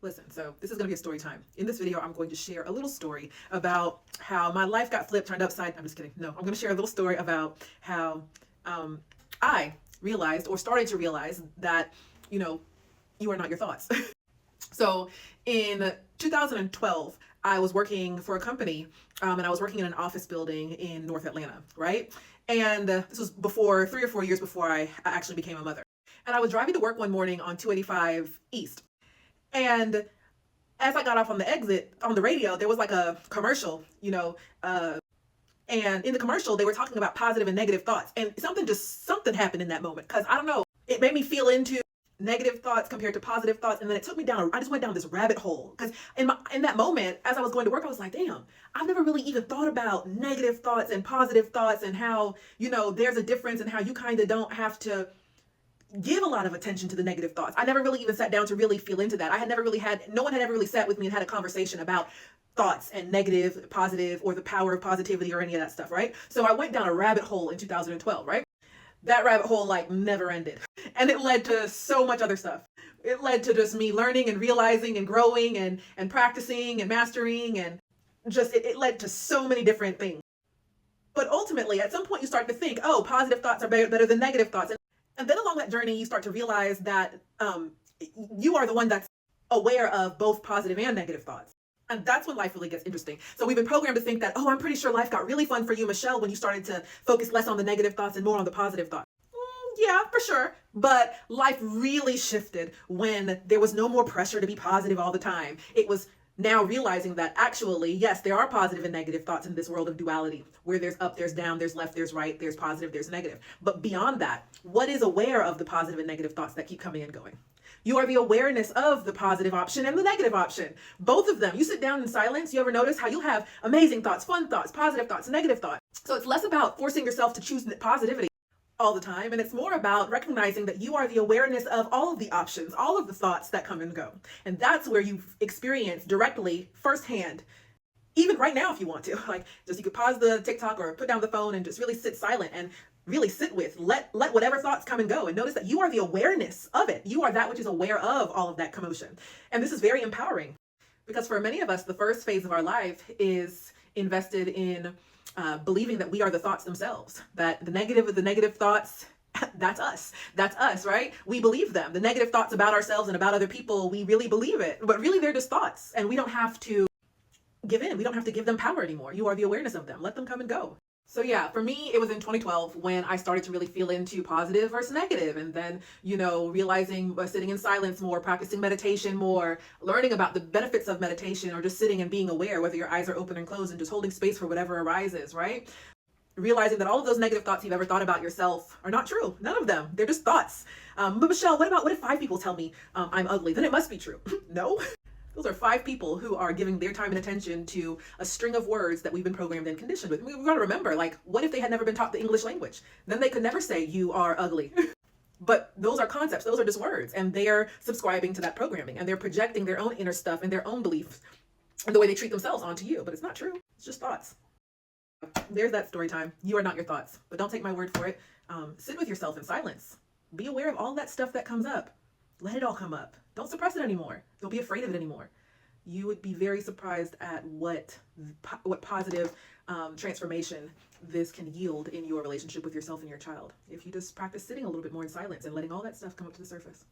Listen, so this is going to be a story time. In this video, I'm going to share a little story about how my life got flipped, turned upside. I'm just kidding. No, I'm going to share a little story about how I realized or started to realize that, you are not your thoughts. So in 2012, I was working for a company and I was working in an office building in North Atlanta, right? And this was 3 or 4 years before I actually became a mother. And I was driving to work one morning on 285 East. And as I got off on the exit, on the radio, there was like a commercial, and in the commercial, they were talking about positive and negative thoughts. And something happened in that moment. Because I don't know, it made me feel into negative thoughts compared to positive thoughts. And then it took me down, I just went down this rabbit hole. Because in that moment, as I was going to work, I was like, damn, I've never really even thought about negative thoughts and positive thoughts and how, there's a difference and how you kind of don't have to give a lot of attention to the negative thoughts. I never really even sat down to really feel into that. No one had ever really sat with me and had a conversation about thoughts and negative, positive, or the power of positivity or any of that stuff, right? So I went down a rabbit hole in 2012, right? That rabbit hole never ended. And it led to so much other stuff. It led to just me learning and realizing and growing and practicing and mastering, and just it led to so many different things. But ultimately, at some point you start to think, oh, positive thoughts are better than negative thoughts. And then along that journey, you start to realize that you are the one that's aware of both positive and negative thoughts. And that's when life really gets interesting. So we've been programmed to think that, oh, I'm pretty sure life got really fun for you, Michelle, when you started to focus less on the negative thoughts and more on the positive thoughts. Yeah, for sure. But life really shifted when there was no more pressure to be positive all the time. It was now realizing that actually, yes, there are positive and negative thoughts in this world of duality, where there's up, there's down, there's left, there's right, there's positive, there's negative. But beyond that, what is aware of the positive and negative thoughts that keep coming and going? You are the awareness of the positive option and the negative option. Both of them. You sit down in silence, you ever notice how you'll have amazing thoughts, fun thoughts, positive thoughts, negative thoughts. So it's less about forcing yourself to choose positivity all the time, and it's more about recognizing that you are the awareness of all of the options, all of the thoughts that come and go. And that's where you experience directly, firsthand, even right now if you want to, you could pause the TikTok or put down the phone and just really sit silent and really sit with, let whatever thoughts come and go, and notice that you are the awareness of it. You are that which is aware of all of that commotion. And this is very empowering, because for many of us, the first phase of our life is invested in believing that we are the thoughts themselves, that the negative thoughts, that's us, right? We believe them. The negative thoughts about ourselves and about other people, we really believe it, but really they're just thoughts, and we don't have to give in. We don't have to give them power anymore. You are the awareness of them. Let them come and go. So yeah, for me, it was in 2012 when I started to really feel into positive versus negative. And then, realizing sitting in silence more, practicing meditation more, learning about the benefits of meditation, or just sitting and being aware, whether your eyes are open and closed, and just holding space for whatever arises, right? Realizing that all of those negative thoughts you've ever thought about yourself are not true. None of them. They're just thoughts. But Michelle, what if 5 people tell me I'm ugly? Then it must be true. No. Those are 5 people who are giving their time and attention to a string of words that we've been programmed and conditioned with. We've got to remember, what if they had never been taught the English language? Then they could never say you are ugly. But those are concepts. Those are just words. And they're subscribing to that programming. And they're projecting their own inner stuff and their own beliefs and the way they treat themselves onto you. But it's not true. It's just thoughts. There's that story time. You are not your thoughts. But don't take my word for it. Sit with yourself in silence. Be aware of all that stuff that comes up. Let it all come up. Don't suppress it anymore. Don't be afraid of it anymore. You would be very surprised at what positive transformation this can yield in your relationship with yourself and your child if you just practice sitting a little bit more in silence and letting all that stuff come up to the surface.